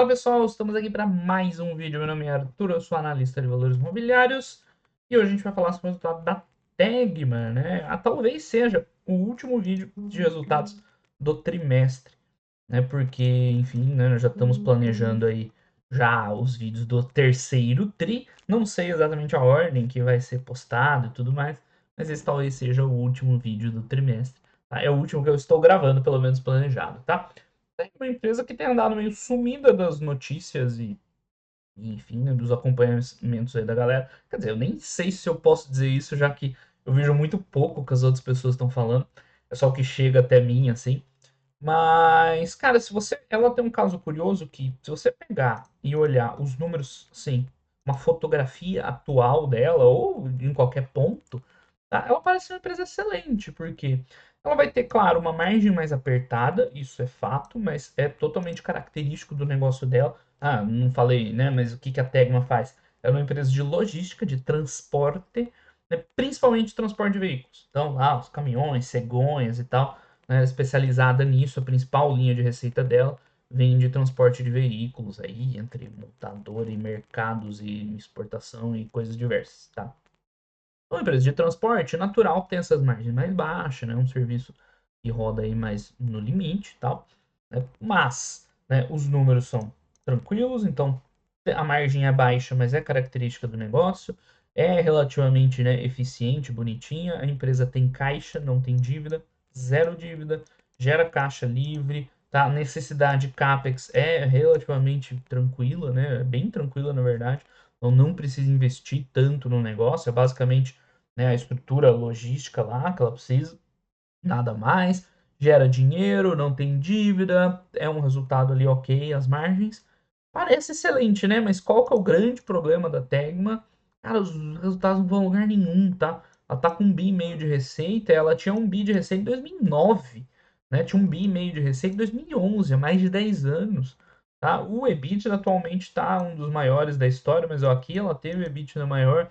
Olá pessoal, estamos aqui para mais um vídeo. Meu nome é Arthur, eu sou analista de valores imobiliários e hoje a gente vai falar sobre o resultado da Tegma, né? Talvez seja o último vídeo de resultados do trimestre, né? Porque, enfim, né, nós já estamos planejando aí já os vídeos do terceiro tri. Não sei exatamente a ordem que vai ser postado e tudo mais, mas esse talvez seja o último vídeo do trimestre, tá? É o último que eu estou gravando, pelo menos planejado, tá? É uma empresa que tem andado meio sumida das notícias e enfim, né, dos acompanhamentos aí da galera. Quer dizer, eu nem sei se eu posso dizer isso, já que eu vejo muito pouco que as outras pessoas estão falando. É só o que chega até mim, assim. Mas, cara, se você. Ela tem um caso curioso que, se você pegar e olhar os números, assim, uma fotografia atual dela, ou em qualquer ponto, tá? Ela parece uma empresa excelente, porque ela vai ter, claro, uma margem mais apertada, isso é fato, mas é totalmente característico do negócio dela. Ah, não falei, né? Mas o que que a Tegma faz? É uma empresa de logística, de transporte, né, principalmente transporte de veículos. Então, lá, os caminhões, cegonhas e tal, né, especializada nisso, a principal linha de receita dela vem de transporte de veículos aí, entre montadora e mercados e exportação e coisas diversas, tá? Uma empresa de transporte, natural, tem essas margens mais baixas, né? Um serviço que roda aí mais no limite e tal, né? Mas, né, os números são tranquilos, então a margem é baixa, mas é característica do negócio, é relativamente, né, eficiente, bonitinha, a empresa tem caixa, não tem dívida, zero dívida, gera caixa livre, tá? A necessidade de CAPEX é relativamente tranquila, né? Bem tranquila, na verdade. Então não precisa investir tanto no negócio, é basicamente, né, a estrutura logística lá que ela precisa, nada mais. Gera dinheiro, não tem dívida, é um resultado ali ok, as margens. Parece excelente, né? Mas qual que é o grande problema da Tegma? Cara, os resultados não vão a lugar nenhum, tá? Ela tá com 1,5 bi de receita, ela tinha 1 bi de receita em 2009, né? Tinha 1,5 bi de receita em 2011, há mais de 10 anos, tá? O EBITDA atualmente está um dos maiores da história, mas ó, aqui ela teve o EBITDA maior.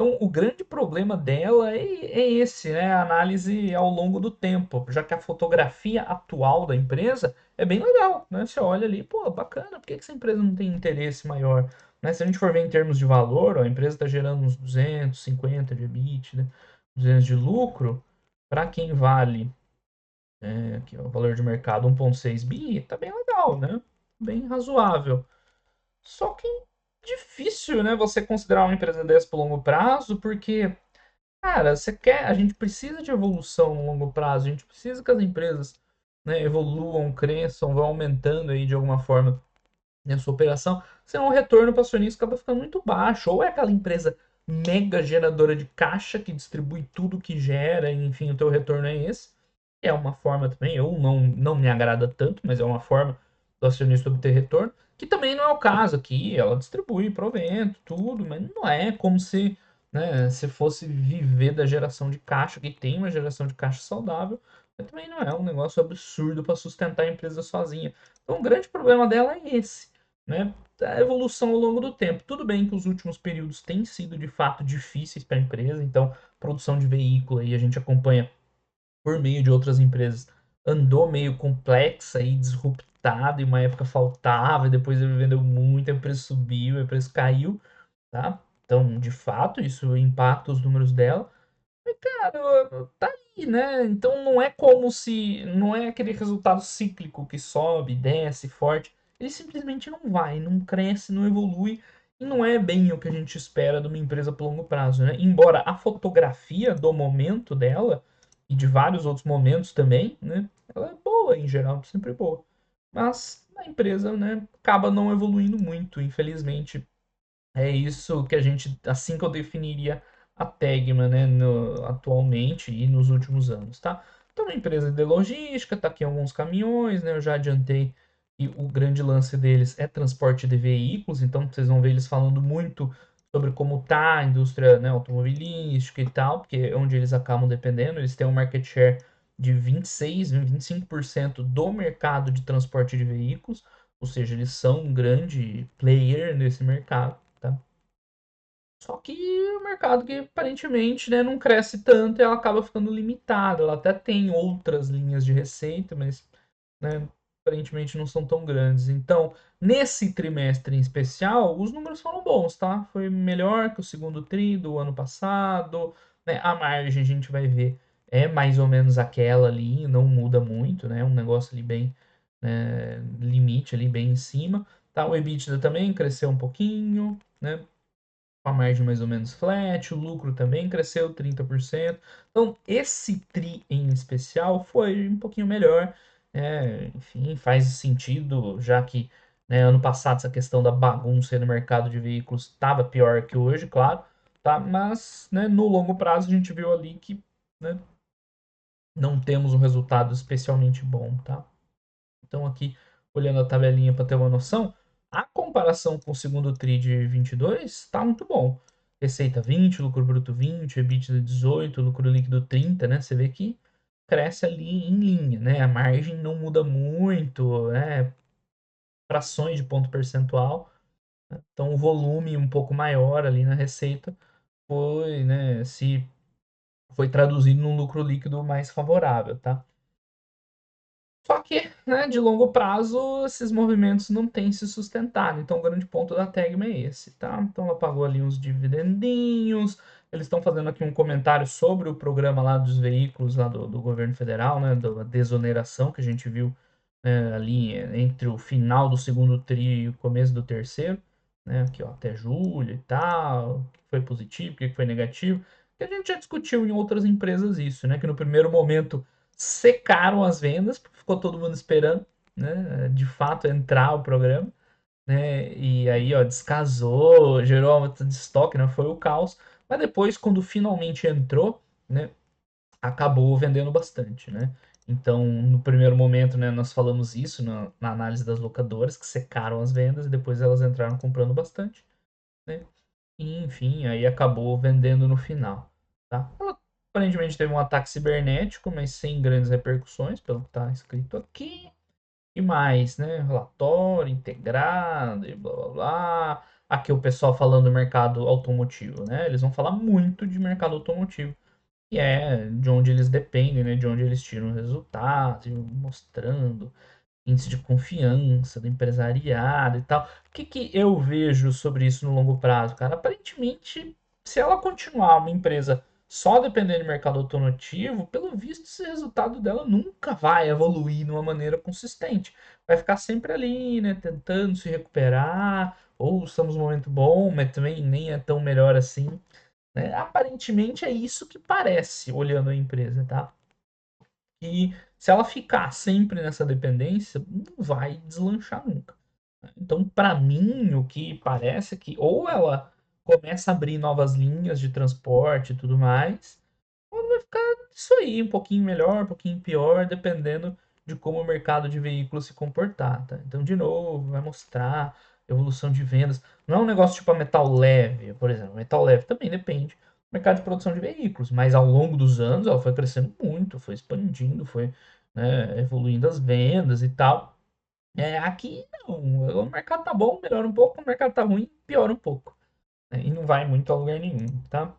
Então, o grande problema dela é esse, né? A análise ao longo do tempo, já que a fotografia atual da empresa é bem legal, né? Você olha ali, pô, bacana, por que essa empresa não tem interesse maior? Né? Se a gente for ver em termos de valor, ó, a empresa está gerando uns 250 de EBITDA, 200 de lucro, para quem vale, aqui, ó, o valor de mercado 1,6 bi, tá bem legal, né? Bem razoável. Só que difícil, né, você considerar uma empresa dessa por longo prazo, porque, cara, a gente precisa de evolução no longo prazo, a gente precisa que as empresas, né, evoluam, cresçam, vão aumentando aí de alguma forma a sua operação, senão o retorno para o acionista acaba ficando muito baixo, ou é aquela empresa mega geradora de caixa que distribui tudo que gera, enfim, o teu retorno é esse. É uma forma também, ou não me agrada tanto, mas é uma forma do acionista obter retorno, que também não é o caso aqui, ela distribui provento, tudo, mas não é como se, né, se fosse viver da geração de caixa, que tem uma geração de caixa saudável, mas também não é um negócio absurdo para sustentar a empresa sozinha. Então o grande problema dela é esse, né? A evolução ao longo do tempo. Tudo bem que os últimos períodos têm sido de fato difíceis para a empresa, então produção de veículo aí a gente acompanha por meio de outras empresas, andou meio complexa e disruptada, e uma época faltava, e depois ele vendeu muito, o preço subiu, o preço caiu, tá? Então, de fato, isso impacta os números dela. Mas, cara, tá aí, né? Então não é como se. Não é aquele resultado cíclico que sobe, desce forte. Ele simplesmente não vai, não cresce, não evolui. E não é bem o que a gente espera de uma empresa por longo prazo, né? Embora a fotografia do momento dela, e de vários outros momentos também, né? Ela é boa em geral, sempre boa. Mas a empresa, né, acaba não evoluindo muito, infelizmente. É isso que a gente, assim que eu definiria a Tegma, né, atualmente e nos últimos anos, tá? Então, uma empresa de logística, tá aqui alguns caminhões, né? Eu já adiantei que o grande lance deles é transporte de veículos, então vocês vão ver eles falando muito sobre como tá a indústria, né, automobilística e tal, porque é onde eles acabam dependendo. Eles têm um market share de 26, 25% do mercado de transporte de veículos, ou seja, eles são um grande player nesse mercado, tá? Só que o mercado que aparentemente, né, não cresce tanto, ela acaba ficando limitada. Ela até tem outras linhas de receita, mas, né, aparentemente não são tão grandes. Então, nesse trimestre em especial, os números foram bons, tá? Foi melhor que o segundo tri do ano passado, né? A margem a gente vai ver é mais ou menos aquela ali, não muda muito, né? Um negócio ali bem, limite ali bem em cima, tá? O EBITDA também cresceu um pouquinho, né? Com a margem mais ou menos flat, o lucro também cresceu 30%. Então, esse TRI em especial foi um pouquinho melhor. Enfim, faz sentido, já que, né, ano passado essa questão da bagunça no mercado de veículos estava pior que hoje, claro, tá? Mas, né, no longo prazo a gente viu ali que, né, não temos um resultado especialmente bom, tá? Então aqui, olhando a tabelinha para ter uma noção, a comparação com o segundo TRI de 22 está muito bom. Receita 20, lucro bruto 20, EBITDA 18, lucro líquido 30, né? Você vê que cresce ali em linha, né? A margem não muda muito, né? Frações de ponto percentual. Né? Então o volume um pouco maior ali na receita foi, né? Se foi traduzido num lucro líquido mais favorável, tá? Só que, né, de longo prazo, esses movimentos não têm se sustentado. Então, o grande ponto da Tegma é esse, tá? Então, ela pagou ali uns dividendinhos. Eles estão fazendo aqui um comentário sobre o programa lá dos veículos lá do governo federal, né? Da desoneração que a gente viu ali entre o final do segundo tri e o começo do terceiro, né? Aqui, ó, até julho e tal. O que foi positivo, o que foi negativo. Que a gente já discutiu em outras empresas isso, né? Que no primeiro momento secaram as vendas, porque ficou todo mundo esperando, né? De fato entrar o programa, né? E aí, ó, descasou, gerou aumento de estoque, né? Foi o caos. Mas depois, quando finalmente entrou, né? Acabou vendendo bastante, né? Então, no primeiro momento, né, nós falamos isso na análise das locadoras, que secaram as vendas e depois elas entraram comprando bastante, né? E, enfim, aí acabou vendendo no final, tá? Ela aparentemente teve um ataque cibernético, mas sem grandes repercussões, pelo que está escrito aqui. E mais, né? Relatório integrado e blá blá blá. Aqui o pessoal falando do mercado automotivo, né? Eles vão falar muito de mercado automotivo, que é de onde eles dependem, né? De onde eles tiram resultados, mostrando índice de confiança do empresariado e tal. O que, que eu vejo sobre isso no longo prazo, cara? Aparentemente, se ela continuar uma empresa só dependendo do mercado automotivo, pelo visto, esse resultado dela nunca vai evoluir de uma maneira consistente. Vai ficar sempre ali, né? Tentando se recuperar, ou estamos num momento bom, mas também nem é tão melhor assim. Né? Aparentemente é isso que parece, olhando a empresa, tá? E se ela ficar sempre nessa dependência, não vai deslanchar nunca. Então, para mim, o que parece é que ou ela começa a abrir novas linhas de transporte e tudo mais, ou vai ficar isso aí, um pouquinho melhor, um pouquinho pior, dependendo de como o mercado de veículos se comportar, tá? Então, de novo, vai mostrar evolução de vendas. Não é um negócio tipo a metal leve, por exemplo. Metal leve também depende do mercado de produção de veículos, mas ao longo dos anos ela foi crescendo muito, foi expandindo, foi, né, evoluindo as vendas e tal. Aqui não, o mercado tá bom, melhora um pouco, o mercado tá ruim, piora um pouco, né? E não vai muito a lugar nenhum, tá?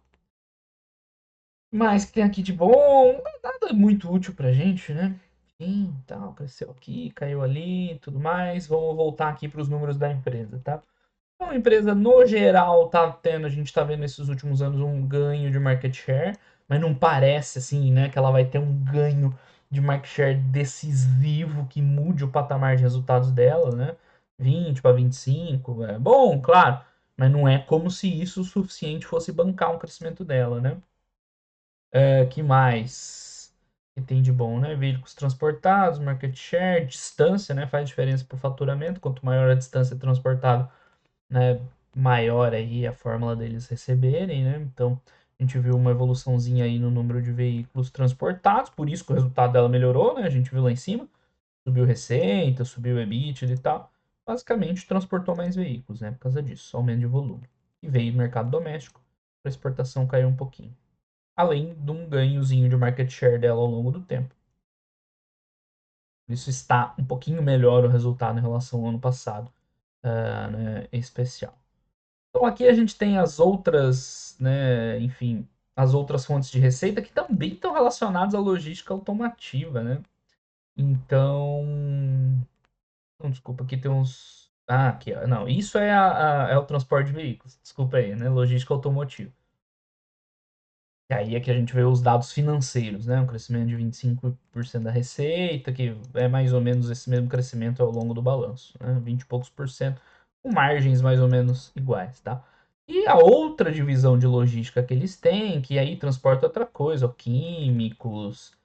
Mas que tem aqui de bom, não é nada muito útil pra gente, né? Enfim, tal, cresceu aqui, caiu ali, tudo mais. Vamos voltar aqui para os números da empresa, tá? Então, a empresa, no geral, tá tendo, a gente tá vendo nesses últimos anos um ganho de market share, mas não parece, assim, né, que ela vai ter um ganho de market share decisivo que mude o patamar de resultados dela, né? 20 para 25, é bom, claro, mas não é como se isso o suficiente fosse bancar um crescimento dela, né? Que mais que tem de bom, né? Veículos transportados, market share, distância, né? Faz diferença para o faturamento. Quanto maior a distância transportada, né? Maior aí a fórmula deles receberem, né? Então, a gente viu uma evoluçãozinha aí no número de veículos transportados, por isso que o resultado dela melhorou, né? A gente viu lá em cima, subiu receita, subiu EBITDA e tal. Basicamente, transportou mais veículos, né? Por causa disso, aumento de volume. E veio mercado doméstico, a exportação caiu um pouquinho, além de um ganhozinho de market share dela ao longo do tempo. Por isso está um pouquinho melhor o resultado em relação ao ano passado, né, em especial. Então aqui a gente tem as outras, né, enfim, as outras fontes de receita que também estão relacionadas à logística automotiva, né? Então, Não, desculpa, aqui tem uns. Ah, aqui, ó. Não, isso é, é o transporte de veículos. Desculpa aí, né? Logística automotiva. E aí é que a gente vê os dados financeiros, né? Um crescimento de 25% da receita, que é mais ou menos esse mesmo crescimento ao longo do balanço, né? 20 e poucos por cento, com margens mais ou menos iguais, tá? E a outra divisão de logística que eles têm, que aí transporta outra coisa, ó, químicos,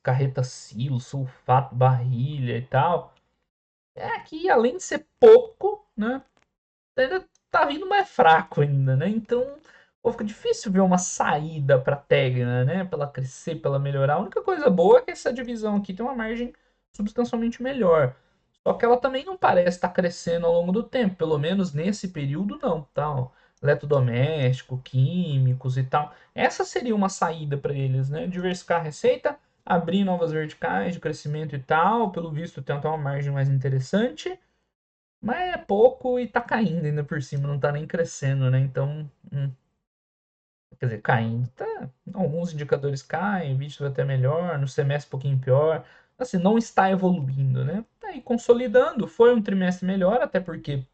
carreta silo, sulfato, barrilha e tal, é que além de ser pouco, né? Ainda tá vindo mais fraco ainda, né? Então, pô, fica difícil ver uma saída pra Tegna, né? Pra ela crescer, pra ela melhorar. A única coisa boa é que essa divisão aqui tem uma margem substancialmente melhor. Só que ela também não parece estar crescendo ao longo do tempo, pelo menos nesse período não, tá? Ó, eletrodoméstico, químicos e tal. Essa seria uma saída para eles, né? Diversificar a receita, abrir novas verticais de crescimento e tal. Pelo visto, tem até uma margem mais interessante. Mas é pouco e tá caindo ainda por cima, não tá nem crescendo, né? Então, quer dizer, caindo. Tá, alguns indicadores caem, o vídeo vai até melhor, no semestre um pouquinho pior. Assim, não está evoluindo, né? Tá aí consolidando, foi um trimestre melhor, até porque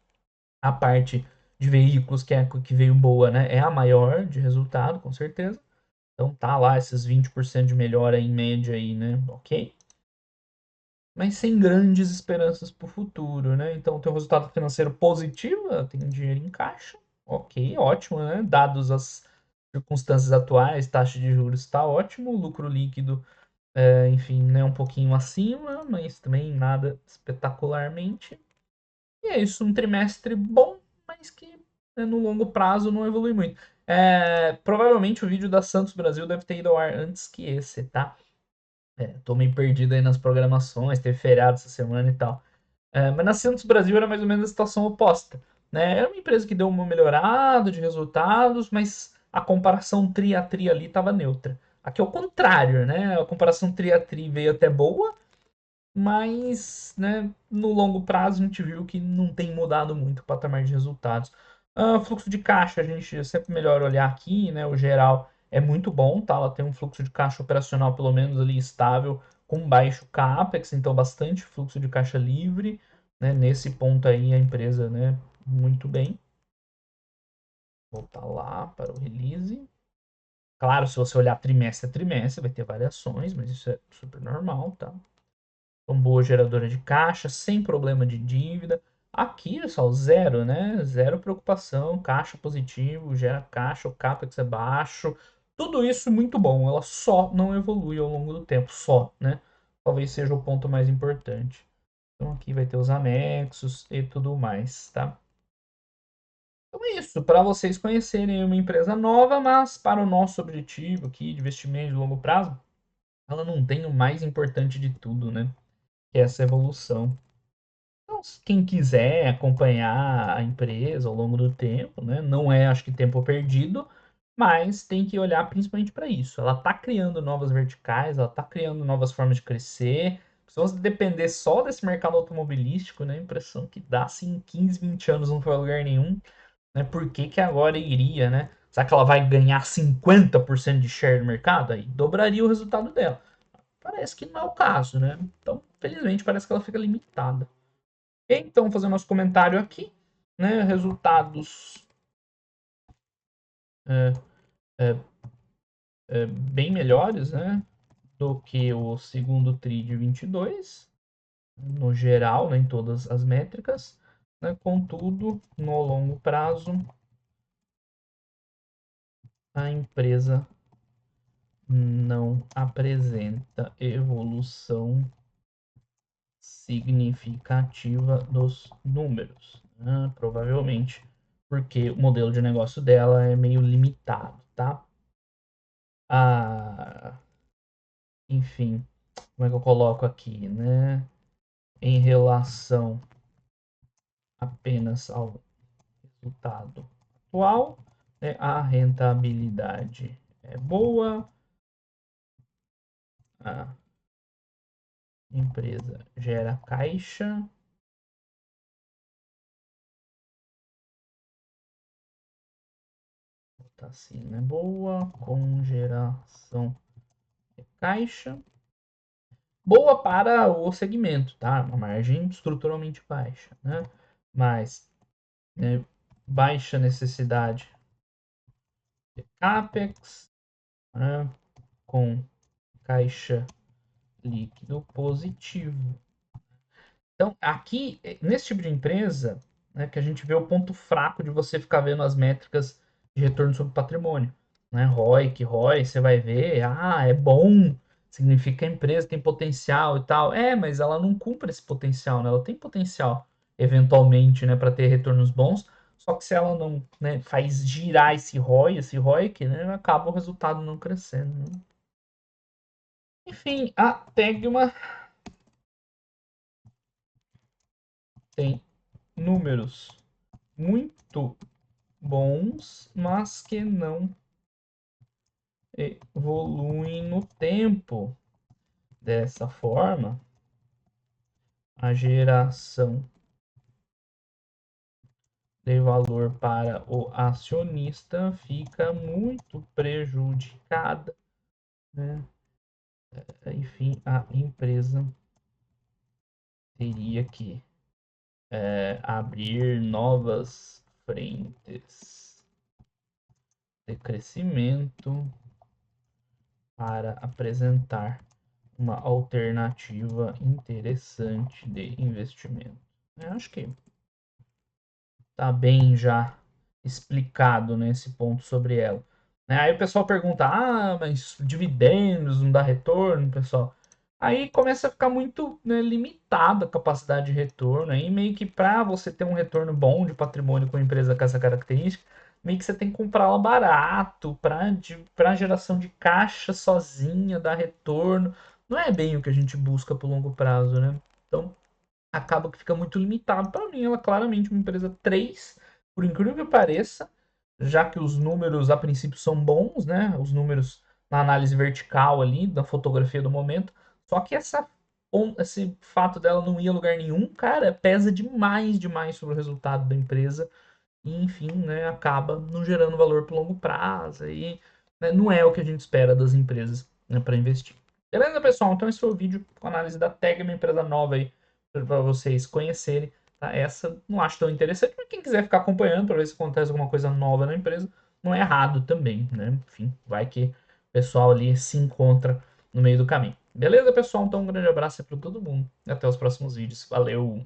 a parte de veículos que veio boa, né? É a maior de resultado, com certeza. Então tá lá esses 20% de melhora em média aí, né? Ok. Mas sem grandes esperanças para o futuro, né? Então tem um resultado financeiro positivo, tem dinheiro em caixa, ok, ótimo, né? Dados as circunstâncias atuais, taxa de juros está ótimo, lucro líquido, enfim, né, um pouquinho acima, mas também nada espetacularmente. E é isso, um trimestre bom, mas que, né, no longo prazo não evolui muito. Provavelmente o vídeo da Santos Brasil deve ter ido ao ar antes que esse, tá? Tô meio perdido aí nas programações, teve feriado essa semana e tal. Mas na Santos Brasil era mais ou menos a situação oposta, né? Era uma empresa que deu uma melhorada de resultados, mas a comparação tri a tri ali estava neutra. Aqui é o contrário, né? A comparação tri a tri veio até boa, mas, né, no longo prazo a gente viu que não tem mudado muito o patamar de resultados. Fluxo de caixa, a gente sempre melhor olhar aqui, né? O geral é muito bom, tá? Ela tem um fluxo de caixa operacional pelo menos ali estável, com baixo capex, então bastante fluxo de caixa livre, né? Nesse ponto aí a empresa, né, muito bem. Voltar lá para o release. Claro, se você olhar trimestre a trimestre, vai ter variações, mas isso é super normal, tá? Uma boa geradora de caixa, sem problema de dívida. Aqui, pessoal, zero, né? Zero preocupação, caixa positivo, gera caixa, o capex é baixo. Tudo isso muito bom. Ela só não evolui ao longo do tempo, só, né? Talvez seja o ponto mais importante. Então aqui vai ter os anexos e tudo mais, tá? Então é isso, para vocês conhecerem uma empresa nova, mas para o nosso objetivo aqui de investimento de longo prazo, ela não tem o mais importante de tudo, né? Que é essa evolução. Então, quem quiser acompanhar a empresa ao longo do tempo, né, não é, acho que, tempo perdido, mas tem que olhar principalmente para isso. Ela está criando novas verticais, ela está criando novas formas de crescer. Se você depender só desse mercado automobilístico, né, a impressão que dá, assim, em 15, 20 anos não foi a lugar nenhum, né, por que que agora iria, né? Será que ela vai ganhar 50% de share do mercado? Aí dobraria o resultado dela. Parece que não é o caso, né? Então, felizmente, parece que ela fica limitada. Então, fazer nosso comentário aqui, né? Resultados é, é, bem melhores, né? Do que o segundo TRI de 22, no geral, né, em todas as métricas. Né? Contudo, no longo prazo, a empresa não apresenta evolução significativa dos números, né? Provavelmente porque o modelo de negócio dela é meio limitado, tá? Ah, enfim, como é que eu coloco aqui, né? Em relação apenas ao resultado atual, né? A rentabilidade é boa, a empresa gera caixa, tá assim, né? Boa, com geração de caixa. Boa para o segmento, tá? Uma margem estruturalmente baixa, né? Mas né, baixa necessidade de CAPEX, né? Com caixa líquido positivo. Então, aqui, nesse tipo de empresa, né, que a gente vê o ponto fraco de você ficar vendo as métricas de retorno sobre patrimônio. Né? ROIC, ROI, você vai ver, é bom, significa que a empresa tem potencial e tal. Mas ela não cumpre esse potencial, né? Ela tem potencial, eventualmente, né, para ter retornos bons, só que se ela não, né, faz girar esse ROI, esse ROIC, né, acaba o resultado não crescendo. Né? Enfim, a Tegma tem números muito bons, mas que não evoluem no tempo. Dessa forma, a geração de valor para o acionista fica muito prejudicada. Né? Enfim, a empresa teria que abrir novas frentes de crescimento para apresentar uma alternativa interessante de investimento. Eu acho que está bem já explicado nesse ponto sobre ela. Aí o pessoal pergunta: mas dividendos não dá retorno, pessoal? Aí começa a ficar muito, né, limitada a capacidade de retorno. Aí meio que para você ter um retorno bom de patrimônio com empresa com essa característica, meio que você tem que comprá-la barato para geração de caixa sozinha, dar retorno. Não é bem o que a gente busca por longo prazo, né? Então acaba que fica muito limitado. Para mim, ela é claramente uma empresa 3, por incrível que pareça, já que os números a princípio são bons, né? Os números na análise vertical ali, da fotografia do momento. Só que esse fato dela não ir a lugar nenhum, cara, pesa demais, demais sobre o resultado da empresa. E, enfim, né, acaba não gerando valor por longo prazo. E né, não é o que a gente espera das empresas, né, para investir. Beleza, pessoal? Então esse foi o vídeo com a análise da Tag, uma empresa nova aí, para vocês conhecerem. Tá? Essa não acho tão interessante, mas quem quiser ficar acompanhando para ver se acontece alguma coisa nova na empresa, não é errado também, né? Enfim, vai que o pessoal ali se encontra no meio do caminho. Beleza, pessoal? Então um grande abraço para todo mundo e até os próximos vídeos. Valeu!